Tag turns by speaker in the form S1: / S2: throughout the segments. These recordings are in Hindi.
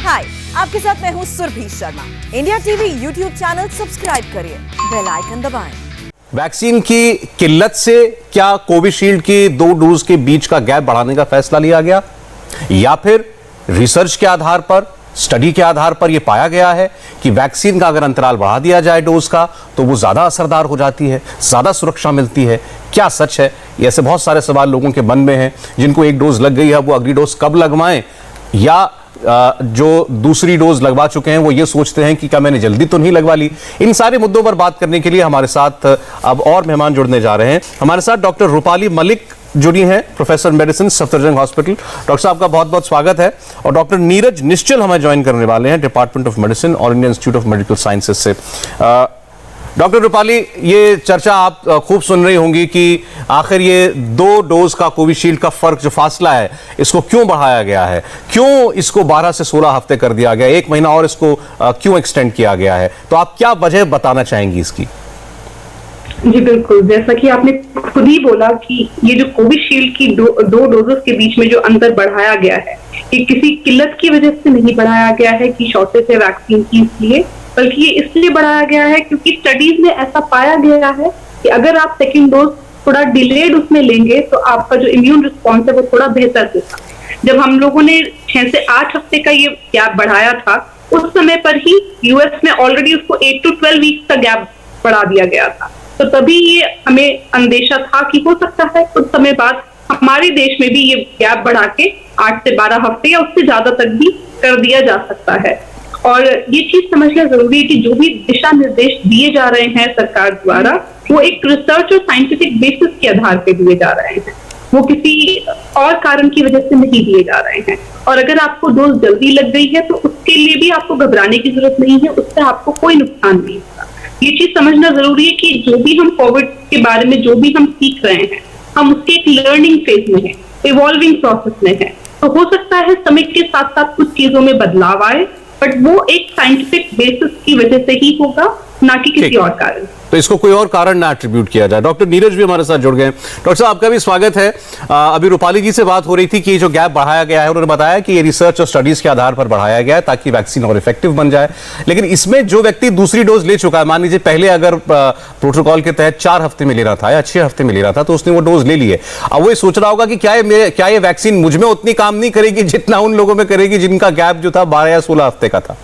S1: हाय, आपके साथ मैं हूँ Surabhi Sharma. India TV YouTube channel subscribe करिए, बेल आइकन दबाएं।
S2: वैक्सीन की किल्लत से क्या कोविशील्ड की 2 डोज के बीच का गैप बढ़ाने का फैसला लिया गया, या फिर रिसर्च के आधार पर, स्टडी के आधार पर यह पाया गया है कि वैक्सीन का अगर अंतराल बढ़ा दिया जाए डोज का तो वो ज्यादा असरदार हो जाती है, ज्यादा सुरक्षा मिलती है? क्या सच है? ऐसे बहुत सारे सवाल लोगों के मन में हैं। जिनको एक डोज लग गई है वो अगली डोज कब लगवाएं, या जो दूसरी डोज लगवा चुके हैं वो ये सोचते हैं कि क्या मैंने जल्दी तो नहीं लगवा ली। इन सारे मुद्दों पर बात करने के लिए हमारे साथ अब और मेहमान जुड़ने जा रहे हैं। हमारे साथ डॉक्टर रूपाली मलिक जुड़ी हैं, professor medicine, Safdarjung hospital. Doctor साहब का बहुत बहुत स्वागत है। और डॉक्टर नीरज निश्चल हमें ज्वाइन करने वाले हैं, डिपार्टमेंट ऑफ मेडिसिन और Indian institute of medical sciences से। डॉक्टर रूपाली, ये चर्चा आप खूब सुन रही होंगी कि आखिर ये 2 डोज का कोविशील्ड का फर्क, जो फासला है, इसको क्यों बढ़ाया गया है, क्यों इसको 12 से 16 हफ्ते कर दिया गया, 1 महीना और इसको क्यों एक्सटेंड किया गया है? तो आप क्या वजह बताना चाहेंगी इसकी?
S3: जी बिल्कुल, जैसा कि आपने खुद ही बोला कि ये जो कोविशील्ड की दो डोजेस के बीच में जो अंतर बढ़ाया गया है, ये किसी किल्लत की वजह से नहीं बढ़ाया गया है कि शॉर्टेज है वैक्सीन की इसलिए, बल्कि ये इसलिए बढ़ाया गया है क्योंकि स्टडीज में ऐसा पाया गया है कि अगर आप सेकेंड डोज थोड़ा डिलेड उसमें लेंगे तो आपका जो इम्यून रिस्पॉन्स है वो थोड़ा बेहतर होगा। जब हम लोगों ने 6 से 8 हफ्ते का ये गैप बढ़ाया था, उस समय पर ही यूएस में ऑलरेडी उसको 8 to 12 वीक्स का गैप बढ़ा दिया गया था। तो तभी ये हमें अंदेशा था कि हो सकता है कुछ समय बाद हमारे देश में भी ये गैप बढ़ा के 8 से 12 हफ्ते या उससे ज्यादा तक भी कर दिया जा सकता है। और ये चीज समझना जरूरी है कि जो भी दिशा निर्देश दिए जा रहे हैं सरकार द्वारा, वो एक रिसर्च और साइंटिफिक बेसिस के आधार पे दिए जा रहे हैं, वो किसी और कारण की वजह से नहीं दिए जा रहे हैं। और अगर आपको डोज जल्दी लग गई है तो उसके लिए भी आपको घबराने की जरूरत नहीं है, उससे आपको कोई नुकसान नहीं होगा। ये चीज समझना जरूरी है कि जो भी हम कोविड के बारे में जो भी हम सीख रहे हैं, हम उसके एक लर्निंग फेज में है, इवॉल्विंग प्रोसेस में है। तो हो सकता है समय के साथ साथ कुछ चीजों में बदलाव आए, बट वो एक साइंटिफिक बेसिस की वजह से ही होगा, ना कि किसी और कारण।
S2: तो इसको कोई और कारण ना एट्रीब्यूट किया जाए। डॉक्टर नीरज भी हमारे साथ जुड़ गए हैं। डॉक्टर साहब, आपका भी स्वागत है। अभी रूपाली जी से बात हो रही थी कि जो गैप बढ़ाया गया है, उन्होंने बताया कि ये रिसर्च और स्टडीज के आधार पर बढ़ाया गया है ताकि वैक्सीन और इफेक्टिव बन जाए। लेकिन इसमें जो व्यक्ति दूसरी डोज ले चुका है, मान लीजिए पहले अगर प्रोटोकॉल के तहत 4 हफ्ते में लेना था या 6 हफ्ते में लेना था, तो उसने वो डोज ले ली है। अब वो सोच रहा होगा कि क्या ये वैक्सीन मुझ में उतनी काम नहीं करेगी जितना उन लोगों में करेगी जिनका गैप जो था 12 या 16 हफ्ते का था?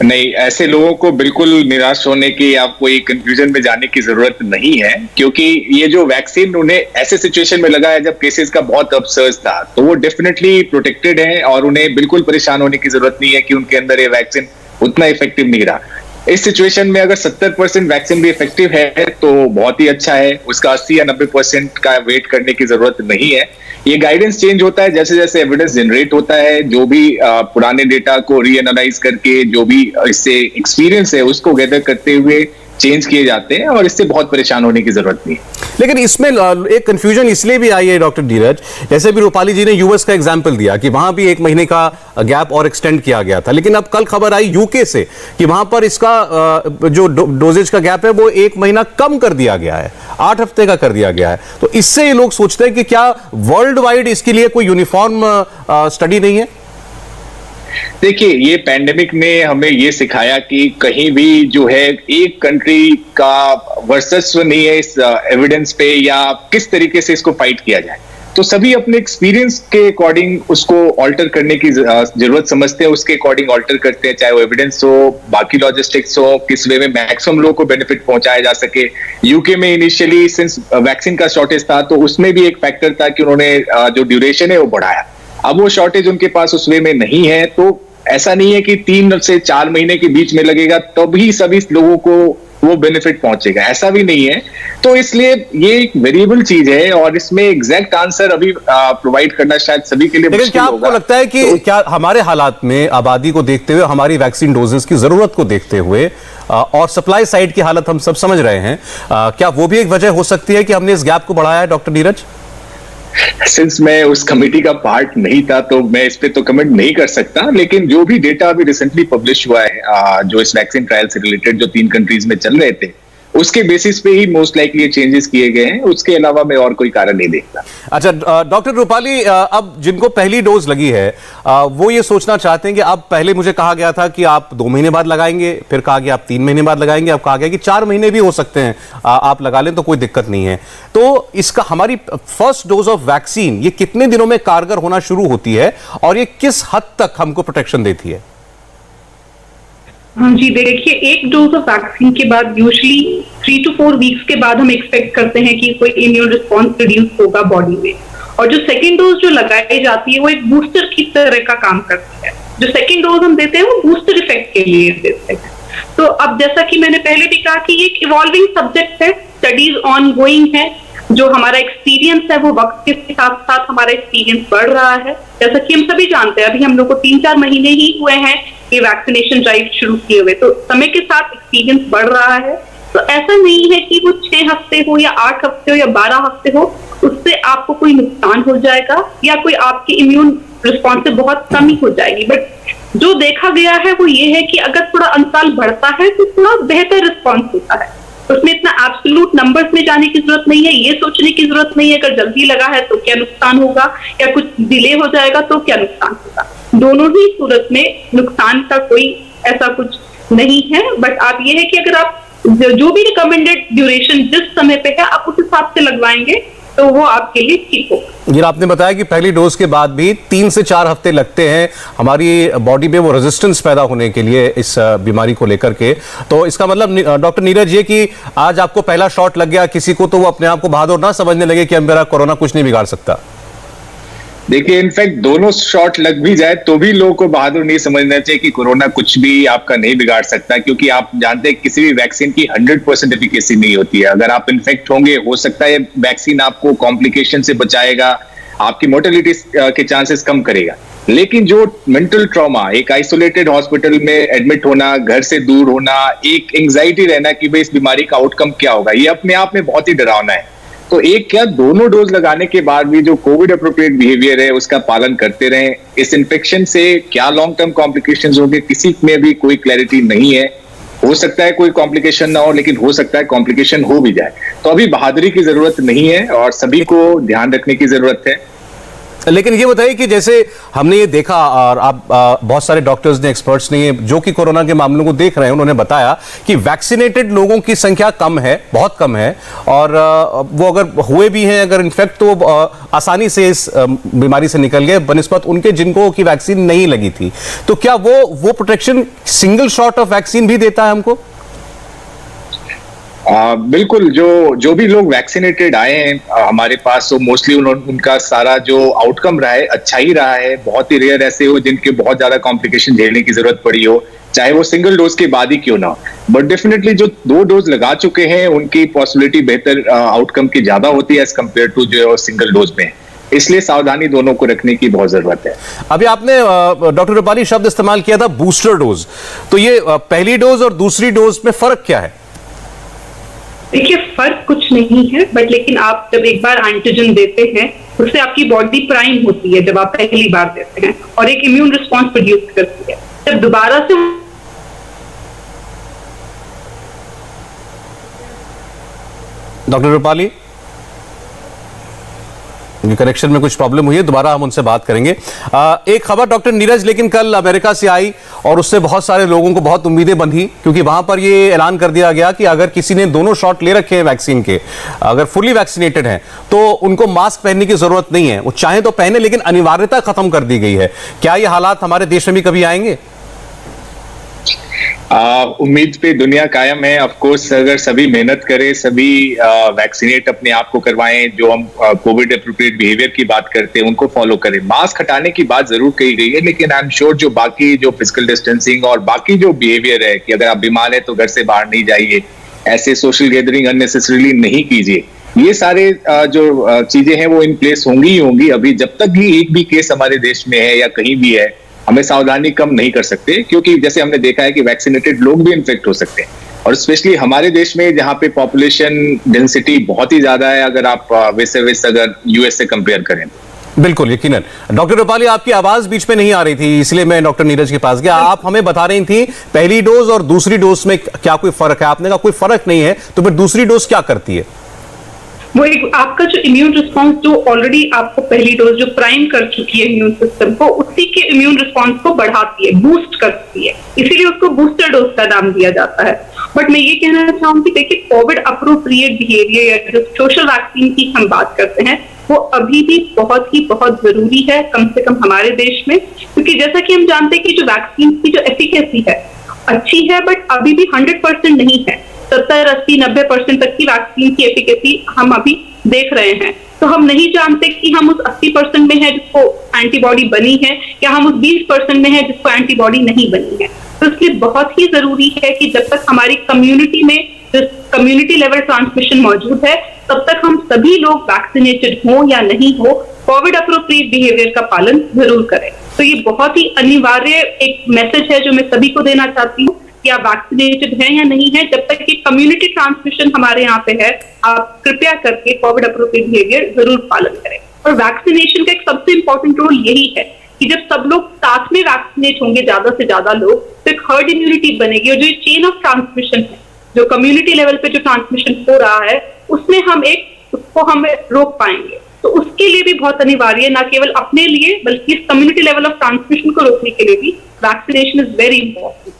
S4: नहीं, ऐसे लोगों को बिल्कुल निराश होने की, आप कोई कंफ्यूजन में जाने की जरूरत नहीं है, क्योंकि ये जो वैक्सीन उन्हें ऐसे सिचुएशन में लगा है जब केसेस का बहुत अपसर्ज था, तो वो डेफिनेटली प्रोटेक्टेड है और उन्हें बिल्कुल परेशान होने की जरूरत नहीं है कि उनके अंदर ये वैक्सीन उतना इफेक्टिव नहीं रहा। इस सिचुएशन में अगर 70% वैक्सीन भी इफेक्टिव है तो बहुत ही अच्छा है, उसका 80 या 90% का वेट करने की जरूरत नहीं है। ये गाइडेंस चेंज होता है जैसे जैसे एविडेंस जनरेट होता है, जो भी पुराने डेटा को रीएनालाइज करके जो भी इससे एक्सपीरियंस है उसको गैदर करते हुए चेंज किए जाते हैं, और इससे बहुत परेशान होने की जरूरत नहीं है।
S2: लेकिन इसमें एक कंफ्यूजन इसलिए भी आई है डॉक्टर नीरज, जैसे भी रूपाली जी ने यूएस का एग्जांपल दिया कि वहां भी 1 महीने का गैप और एक्सटेंड किया गया था, लेकिन अब कल खबर आई यूके से कि वहां पर इसका जो डोजेज का गैप है वो 1 महीना कम कर दिया गया है, 8 हफ्ते का कर दिया गया है। तो इससे ये लोग सोचते हैं कि क्या वर्ल्ड वाइड इसके लिए कोई यूनिफॉर्म स्टडी नहीं है?
S4: देखिए, ये पैंडेमिक ने हमें ये सिखाया कि कहीं भी जो है एक कंट्री का वर्चस्व नहीं है इस एविडेंस पे, या किस तरीके से इसको फाइट किया जाए। तो सभी अपने एक्सपीरियंस के अकॉर्डिंग उसको ऑल्टर करने की जरूरत समझते हैं, उसके अकॉर्डिंग ऑल्टर करते हैं, चाहे वो एविडेंस हो, बाकी लॉजिस्टिक्स हो, किस वे में मैक्सिमम लोगों को बेनिफिट पहुंचाया जा सके। यूके में इनिशियली सिंस वैक्सीन का शॉर्टेज था, तो उसमें भी एक फैक्टर था कि उन्होंने जो ड्यूरेशन है वो बढ़ाया। अब वो शॉर्टेज उनके पास उस वे में नहीं है, तो ऐसा नहीं है कि 3 से 4 महीने के बीच में लगेगा तभी सभी लोगों को वो बेनिफिट पहुंचेगा, ऐसा भी नहीं है। तो इसलिए ये एक वेरिएबल चीज है और इसमें एग्जैक्ट आंसर अभी प्रोवाइड करना शायद सभी के लिए मुश्किल होगा।
S2: लेकिन क्या आपको लगता है कि क्या हमारे हालात में, आबादी को देखते हुए, हमारी वैक्सीन डोजेस की जरूरत को देखते हुए और सप्लाई साइड की हालत हम सब समझ रहे हैं, क्या वो भी एक वजह हो सकती है कि हमने इस गैप को बढ़ाया है? डॉक्टर नीरज,
S4: सिंस मैं उस कमेटी का पार्ट नहीं था तो मैं इस पे तो कमेंट नहीं कर सकता, लेकिन जो भी डेटा अभी रिसेंटली पब्लिश हुआ है जो इस वैक्सीन ट्रायल से रिलेटेड जो 3 कंट्रीज में चल रहे थे, उसके बेसिस पे ही मोस्ट लाइकली चेंजेस किए गए हैं, उसके अलावा मैं और कोई कारण नहीं देखता।
S2: अच्छा डॉक्टर रूपाली, अब जिनको पहली डोज लगी है वो ये सोचना चाहते हैं कि अब पहले मुझे कहा गया था कि आप 2 महीने बाद लगाएंगे, फिर कहा गया आप 3 महीने बाद लगाएंगे, अब कहा गया कि 4 महीने भी हो सकते हैं आप लगा लें तो कोई दिक्कत नहीं है। तो इसका हमारी फर्स्ट डोज ऑफ वैक्सीन ये कितने दिनों में कारगर होना शुरू होती है और ये किस हद तक हमको प्रोटेक्शन देती है?
S3: हाँ जी, देखिए एक डोज ऑफ वैक्सीन के बाद यूजुअली 3 to 4 वीक्स के बाद हम एक्सपेक्ट करते हैं कि कोई इम्यून रिस्पॉन्स प्रोड्यूस होगा बॉडी में। और जो सेकेंड डोज जो लगाई जाती है वो एक बूस्टर की तरह का काम करती है। जो सेकेंड डोज हम देते हैं वो बूस्टर इफेक्ट के लिए देते हैं। तो अब जैसा कि मैंने पहले भी कहा कि ये एक इवॉल्विंग सब्जेक्ट है, स्टडीज ऑन गोइंग है, जो हमारा एक्सपीरियंस है वो वक्त के साथ साथ हमारा एक्सपीरियंस बढ़ रहा है। जैसा कि हम सभी जानते हैं, अभी हम लोग को 3-4 महीने ही हुए हैं कि वैक्सीनेशन ड्राइव शुरू किए हुए, तो समय के साथ एक्सपीरियंस बढ़ रहा है। तो ऐसा नहीं है कि वो 6 हफ्ते हो या 8 हफ्ते हो या 12 हफ्ते हो, उससे आपको कोई नुकसान हो जाएगा या कोई आपकी इम्यून रिस्पॉन्स से बहुत कमी हो जाएगी। बट जो देखा गया है वो ये है कि अगर थोड़ा अंतराल बढ़ता है तो थोड़ा बेहतर रिस्पॉन्स होता है। उसमें इतना एब्सोल्यूट नंबर्स में जाने की जरूरत नहीं है, ये सोचने की जरूरत नहीं है अगर जल्दी लगा है तो क्या नुकसान होगा या कुछ डिले हो जाएगा तो क्या नुकसान होगा। दोनों ही सूरत में नुकसान का कोई ऐसा कुछ नहीं है। बट आप ये है कि अगर आप जो भी रिकमेंडेड ड्यूरेशन जिस समय पे है आप उस हिसाब से लगवाएंगे तो वो आपके लिए ठीक होगा।
S2: ये आपने बताया कि पहली डोज के बाद भी 3 से 4 हफ्ते लगते हैं हमारी बॉडी में वो रेजिस्टेंस पैदा होने के लिए इस बीमारी को लेकर के। तो इसका मतलब डॉक्टर नीरज ये कि आज आपको पहला शॉट लग गया किसी को तो वो अपने आप को बहादुर ना समझने लगे कि अब मेरा कोरोना कुछ नहीं बिगाड़ सकता।
S4: देखिए, इनफैक्ट दोनों शॉट लग भी जाए तो भी लोगों को बहादुर नहीं समझना चाहिए कि कोरोना कुछ भी आपका नहीं बिगाड़ सकता, क्योंकि आप जानते हैं किसी भी वैक्सीन की 100% एफिकेसी नहीं होती है। अगर आप इन्फेक्ट होंगे, हो सकता है वैक्सीन आपको कॉम्प्लिकेशन से बचाएगा, आपकी मोर्टेलिटी के चांसेस कम करेगा, लेकिन जो मेंटल ट्रॉमा, एक आइसोलेटेड हॉस्पिटल में एडमिट होना, घर से दूर होना, एक एंजाइटी रहना कि भाई इस बीमारी का आउटकम क्या होगा, ये अपने आप में बहुत ही डरावना है। तो एक क्या दोनों डोज लगाने के बाद भी जो कोविड अप्रोप्रिएट बिहेवियर है उसका पालन करते रहें। इस इन्फेक्शन से क्या लॉन्ग टर्म कॉम्प्लिकेशंस होंगे किसी में भी कोई क्लैरिटी नहीं है। हो सकता है कोई कॉम्प्लिकेशन ना हो, लेकिन हो सकता है कॉम्प्लिकेशन हो भी जाए। तो अभी बहादुरी की जरूरत नहीं है और सभी को ध्यान रखने की जरूरत है।
S2: लेकिन ये बताइए कि जैसे हमने ये देखा और आप बहुत सारे डॉक्टर्स ने, एक्सपर्ट्स ने जो कि कोरोना के मामलों को देख रहे हैं, उन्होंने बताया कि वैक्सीनेटेड लोगों की संख्या कम है, बहुत कम है, और वो अगर हुए भी हैं अगर इन्फेक्ट तो आसानी से इस बीमारी से निकल गए बनिस्बत उनके जिनको की वैक्सीन नहीं लगी थी। तो क्या वो protection single shot of vaccine भी देता है हमको?
S4: बिल्कुल, जो भी लोग वैक्सीनेटेड आए हैं हमारे पास, तो मोस्टली उनका सारा जो आउटकम रहा है अच्छा ही रहा है। बहुत ही रेयर ऐसे हो जिनके बहुत ज्यादा कॉम्प्लिकेशन झेलने की जरूरत पड़ी हो, चाहे वो सिंगल डोज के बाद ही क्यों ना हो। बट डेफिनेटली जो 2 डोज लगा चुके हैं उनकी पॉसिबिलिटी बेहतर आउटकम की ज्यादा होती है एज कम्पेयर टू जो सिंगल डोज में, इसलिए सावधानी दोनों को रखने की बहुत जरूरत है।
S2: अभी आपने डॉक्टर रूपाली शब्द इस्तेमाल किया था बूस्टर डोज, तो ये पहली डोज और दूसरी डोज में फर्क क्या है?
S3: देखिए, फर्क कुछ नहीं है, बट लेकिन आप जब एक बार एंटीजन देते हैं उससे आपकी बॉडी प्राइम होती है जब आप पहली बार देते हैं और एक इम्यून रिस्पॉन्स प्रोड्यूस करती है। जब दोबारा से
S2: डॉक्टर रूपाली कनेक्शन में कुछ प्रॉब्लम हुई है, दोबारा हम उनसे बात करेंगे। एक खबर डॉक्टर नीरज, लेकिन कल अमेरिका से आई और उससे बहुत सारे लोगों को बहुत उम्मीदें बंधी, क्योंकि वहां पर ये ऐलान कर दिया गया कि अगर किसी ने दोनों शॉट ले रखे हैं वैक्सीन के, अगर फुली वैक्सीनेटेड हैं, तो उनको मास्क पहनने की जरूरत नहीं है। वो चाहे तो पहने, लेकिन अनिवार्यता खत्म कर दी गई है। क्या ये हालात हमारे देश में भी कभी आएंगे?
S4: उम्मीद पे दुनिया कायम है। ऑफ कोर्स अगर सभी मेहनत करें, सभी वैक्सीनेट अपने आप को करवाएं, जो हम कोविड एप्रोप्रिएट बिहेवियर की बात करते हैं उनको फॉलो करें। मास्क हटाने की बात जरूर कही गई है, लेकिन आई एम श्योर जो बाकी जो फिजिकल डिस्टेंसिंग और बाकी जो बिहेवियर है कि अगर आप बीमार है तो घर से बाहर नहीं जाइए, ऐसे सोशल गैदरिंग अननेसेसरीली नहीं कीजिए, ये सारे जो चीजें हैं वो इन प्लेस होंगी ही होंगी। अभी जब तक भी एक भी केस हमारे देश में है या कहीं भी है, हमें सावधानी कम नहीं कर सकते, क्योंकि जैसे हमने देखा है कि वैक्सीनेटेड लोग भी इन्फेक्ट हो सकते हैं। और स्पेशली हमारे देश में जहाँ पे पॉपुलेशन डेंसिटी बहुत ही ज्यादा है, अगर आप वैसे अगर यूएस से कंपेयर करें।
S2: बिल्कुल, यकीनन। डॉक्टर रूपाली, आपकी आवाज बीच में नहीं आ रही थी, इसलिए मैं डॉक्टर नीरज के पास गया। आप हमें बता रही थी पहली डोज और दूसरी डोज में क्या कोई फर्क है? आपने कहा कोई फर्क नहीं है, तो फिर दूसरी डोज क्या करती है?
S3: वो एक आपका जो इम्यून रिस्पॉन्स जो ऑलरेडी आपको पहली डोज जो प्राइम कर चुकी है इम्यून सिस्टम को, उसी के इम्यून रिस्पॉन्स को बढ़ाती है, बूस्ट करती है, इसीलिए उसको बूस्टर डोज का नाम दिया जाता है। बट मैं ये कहना चाहूंगी, देखिए कोविड अप्रोप्रिएट बिहेवियर या जो सोशल वैक्सीन की हम बात करते हैं, वो अभी भी बहुत जरूरी है, कम से कम हमारे देश में, क्योंकि जैसा कि हम जानते हैं कि जो वैक्सीन की जो एफिकेसी है अच्छी है, बट अभी भी 100% नहीं है। 70, 80, 90% तक की वैक्सीन की एफिकेसी हम अभी देख रहे हैं। तो हम नहीं जानते कि हम उस 80% में है जिसको एंटीबॉडी बनी है, या हम उस 20% में है जिसको एंटीबॉडी नहीं बनी है। तो इसलिए बहुत ही जरूरी है कि जब तक हमारी कम्युनिटी में जो कम्युनिटी लेवल ट्रांसमिशन मौजूद है, तब तक हम सभी लोग वैक्सीनेटेड हो या नहीं हो, कोविड अप्रोप्रिएट बिहेवियर का पालन जरूर करें। तो ये बहुत ही अनिवार्य एक मैसेज है जो मैं सभी को देना चाहती हूँ कि आप वैक्सीनेटेड हैं या नहीं है। जब तक कि कम्युनिटी ट्रांसमिशन हमारे यहाँ पे है, आप कृपया करके कोविड अप्रोप्रिएट बिहेवियर जरूर पालन करें। और वैक्सीनेशन का एक सबसे इंपॉर्टेंट रोल यही है कि जब सब लोग साथ में वैक्सीनेट होंगे, ज्यादा से ज्यादा लोग, तो एक हर्ड इम्यूनिटी बनेगी, और जो चेन ऑफ ट्रांसमिशन है, जो कम्युनिटी लेवल पे जो ट्रांसमिशन हो रहा है, उसमें उसको हम रोक पाएंगे। तो उसके लिए भी बहुत अनिवार्य है, न केवल अपने लिए बल्कि इस कम्युनिटी लेवल ऑफ ट्रांसमिशन को रोकने के लिए भी vaccination is very important.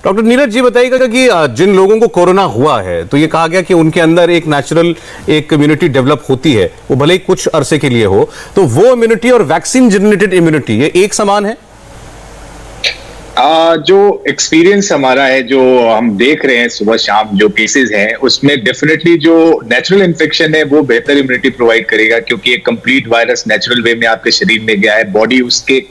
S2: Doctor Neeraj ji, बताइएगा कि जिन लोगों को कोरोना हुआ है, तो ये कहा गया कि उनके अंदर एक नेचुरल एक इम्यूनिटी डेवलप होती है, वो भले ही कुछ अरसे के लिए हो, तो वो इम्यूनिटी और वैक्सीन जनरेटेड इम्यूनिटी ये एक समान है?
S4: जो एक्सपीरियंस हमारा है, जो हम देख रहे हैं सुबह शाम जो केसेस हैं, उसमें डेफिनेटली जो नेचुरल इन्फेक्शन है वो बेहतर इम्यूनिटी प्रोवाइड करेगा, क्योंकि एक कंप्लीट वायरस नेचुरल वे में आपके शरीर में गया है, बॉडी उसके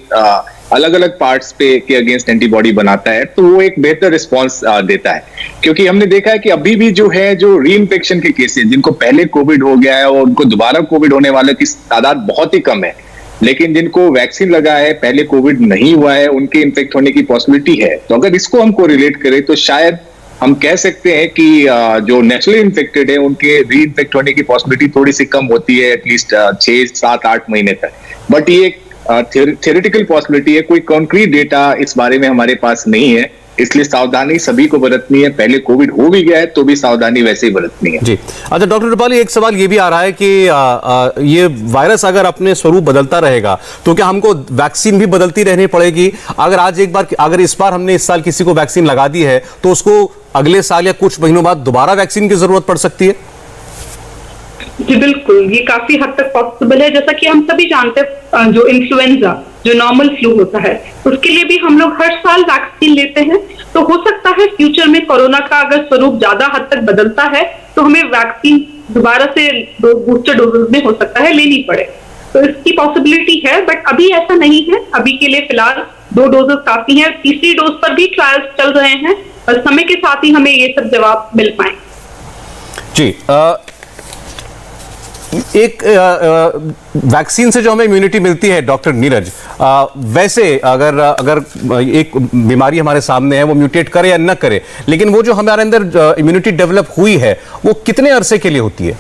S4: अलग अलग पार्ट्स पे के अगेंस्ट एंटीबॉडी बनाता है, तो वो एक बेहतर रिस्पॉन्स देता है। क्योंकि हमने देखा है कि अभी भी जो है, जो री इन्फेक्शन के केसेस, जिनको पहले कोविड हो गया है और उनको दोबारा कोविड होने वाले की तादाद बहुत ही कम है, लेकिन जिनको वैक्सीन लगा है, पहले कोविड नहीं हुआ है, उनके इन्फेक्ट होने की पॉसिबिलिटी है। तो अगर इसको हम कोरिलेट करें तो शायद हम कह सकते हैं कि जो नेचुरली इन्फेक्टेड है, उनके री इन्फेक्ट होने की पॉसिबिलिटी थोड़ी सी कम होती है, एटलीस्ट 6, 7, 8 महीने तक। बट ये थियोरेटिकल पॉसिबिलिटी है, कोई कॉन्क्रीट डेटा इस बारे में हमारे पास नहीं है, इसलिए सावधानी सभी को बरतनी है। पहले कोविड हो भी गया है तो भी सावधानी वैसे ही बरतनी है।
S2: जी, अच्छा डॉक्टर रूपाली, एक सवाल ये भी आ रहा है कि ये वायरस अगर अपने स्वरूप बदलता रहेगा तो क्या हमको वैक्सीन भी बदलती रहनी पड़ेगी? अगर इस बार हमने इस साल किसी को वैक्सीन लगा दी है, तो उसको अगले साल या कुछ महीनों बाद दोबारा वैक्सीन की जरूरत पड़ सकती है?
S3: जी बिल्कुल, ये काफी हद तक पॉसिबल है। जैसा कि हम सभी जानते हैं, जो इन्फ्लुएंजा, जो नॉर्मल फ्लू होता है, उसके लिए भी हम लोग हर साल वैक्सीन लेते हैं। तो हो सकता है फ्यूचर में कोरोना का अगर स्वरूप ज्यादा हद तक बदलता है, तो हमें वैक्सीन दोबारा से बूस्टर डोजेस में हो सकता है लेनी पड़े। तो इसकी पॉसिबिलिटी है, बट अभी ऐसा नहीं है। अभी के लिए फिलहाल 2 डोजेस काफी है। तीसरी डोज पर भी ट्रायल्स चल रहे हैं, और समय के साथ ही हमें ये सब जवाब मिल पाए। जी,
S2: एक वैक्सीन से जो हमें इम्यूनिटी मिलती है डॉक्टर नीरज, वैसे अगर एक बीमारी हमारे सामने है, वो म्यूटेट करे या न करे, लेकिन वो जो हमारे अंदर इम्यूनिटी डेवलप हुई है, वो कितने अरसे के लिए होती है?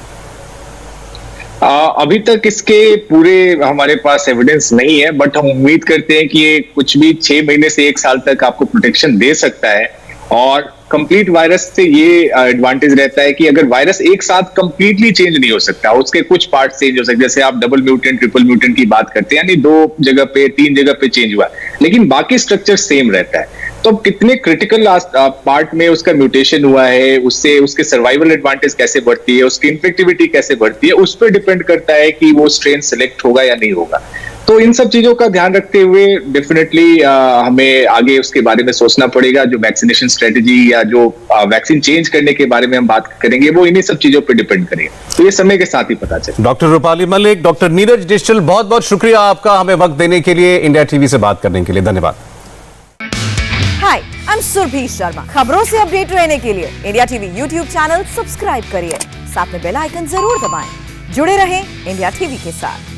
S4: अभी तक इसके पूरे हमारे पास एविडेंस नहीं है, बट हम उम्मीद करते हैं कि ये कुछ भी 6 महीने से 1 साल तक आपको प्रोटेक्शन दे सकता है। और कंप्लीट वायरस से ये एडवांटेज रहता है कि अगर वायरस एक साथ कंप्लीटली चेंज नहीं हो सकता, उसके कुछ पार्ट चेंज हो सकते, जैसे आप डबल म्यूटेंट, ट्रिपल म्यूटेंट की बात करते हैं, यानी 2 जगह पे 3 जगह पे चेंज हुआ, लेकिन बाकी स्ट्रक्चर सेम रहता है। तो कितने क्रिटिकल पार्ट में उसका म्यूटेशन हुआ है, उससे उसके सर्वाइवल एडवांटेज कैसे बढ़ती है, उसकी इन्फेक्टिविटी कैसे बढ़ती है, उस पर डिपेंड करता है कि वो स्ट्रेन सिलेक्ट होगा या नहीं होगा। तो इन सब चीजों का ध्यान रखते हुए डेफिनेटली हमें आगे उसके बारे में सोचना पड़ेगा। जो वैक्सीनेशन स्ट्रेटेजी या जो वैक्सीन चेंज करने के बारे में हम बात करेंगे, वो इन्हीं सब चीजों पर डिपेंड करेगा। तो ये समय के साथ ही पता चले।
S2: Doctor Rupali Malik, doctor Neeraj digital, बहुत बहुत शुक्रिया आपका हमें वक्त देने के लिए, इंडिया टीवी से बात करने के लिए। धन्यवाद।
S1: हाय, आई एम सुरभि शर्मा। खबरों से अपडेट रहने के लिए India TV YouTube channel subscribe करिए, साथ में बेल आइकन जरूर दबाएं। जुड़े रहें इंडिया टीवी के साथ।